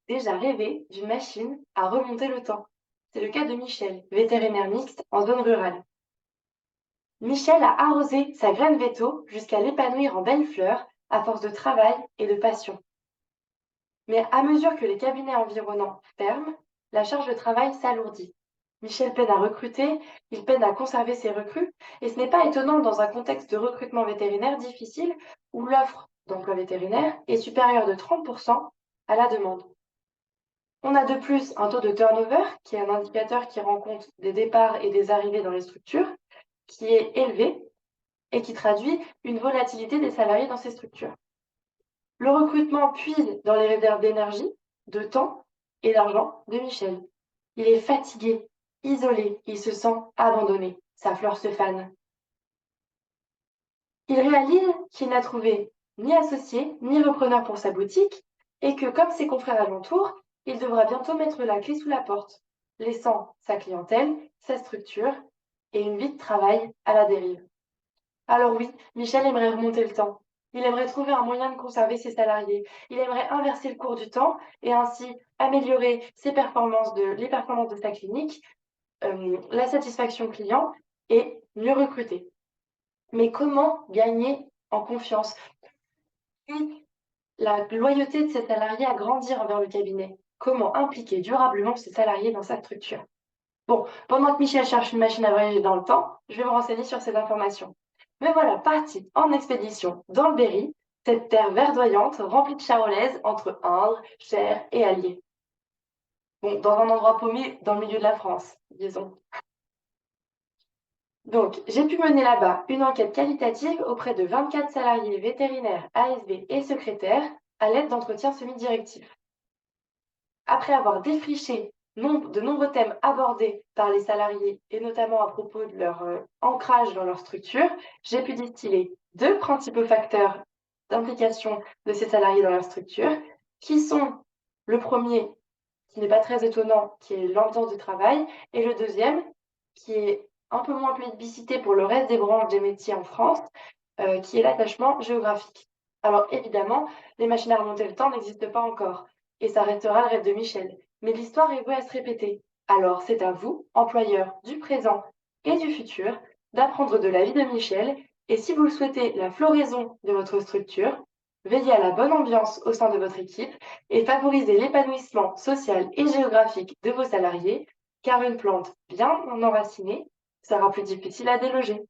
déjà rêvé d'une machine à remonter le temps? C'est le cas de Michel, vétérinaire mixte en zone rurale. Michel a arrosé sa graine veto jusqu'à l'épanouir en belles fleurs à force de travail et de passion. Mais à mesure que les cabinets environnants ferment, la charge de travail s'alourdit. Michel peine à recruter, il peine à conserver ses recrues, et ce n'est pas étonnant dans un contexte de recrutement vétérinaire difficile où l'offre d'emploi vétérinaire est supérieure de 30% à la demande. On a de plus un taux de turnover, qui est un indicateur qui rend compte des départs et des arrivées dans les structures, qui est élevé et qui traduit une volatilité des salariés dans ces structures. Le recrutement puise dans les réserves d'énergie, de temps et d'argent de Michel. Il est fatigué, isolé, il se sent abandonné. Sa fleur se fane. Il réalise qu'il n'a trouvé ni associé ni repreneur pour sa boutique et que, comme ses confrères alentours, il devra bientôt mettre la clé sous la porte, laissant sa clientèle, sa structure et une vie de travail à la dérive. Alors oui, Michel aimerait remonter le temps. Il aimerait trouver un moyen de conserver ses salariés. Il aimerait inverser le cours du temps et ainsi améliorer les performances de sa clinique, la satisfaction client et mieux recruter. Mais comment gagner en confiance et la loyauté de ses salariés à grandir envers le cabinet? Comment impliquer durablement ses salariés dans sa structure? Bon, pendant que Michel cherche une machine à voyager dans le temps, je vais me renseigner sur ces informations. Me voilà partie en expédition dans le Berry, cette terre verdoyante remplie de charolaises entre Indre, Cher et Allier. Bon, dans un endroit paumé dans le milieu de la France, disons. Donc, j'ai pu mener là-bas une enquête qualitative auprès de 24 salariés vétérinaires, ASV et secrétaires à l'aide d'entretiens semi-directifs. Après avoir défriché de nombreux thèmes abordés par les salariés et notamment à propos de leur ancrage dans leur structure, j'ai pu distiller deux principaux facteurs d'implication de ces salariés dans leur structure, qui sont le premier, qui n'est pas très étonnant, qui est l'ambiance de travail, et le deuxième, qui est un peu moins plébiscité pour le reste des branches des métiers en France, qui est l'attachement géographique. Alors évidemment, les machines à remonter le temps n'existent pas encore, et ça restera le rêve de Michel. Mais l'histoire est vouée à se répéter. Alors c'est à vous, employeurs du présent et du futur, d'apprendre de la vie de Michel, et si vous le souhaitez la floraison de votre structure, veillez à la bonne ambiance au sein de votre équipe et favorisez l'épanouissement social et géographique de vos salariés, car une plante bien enracinée sera plus difficile à déloger.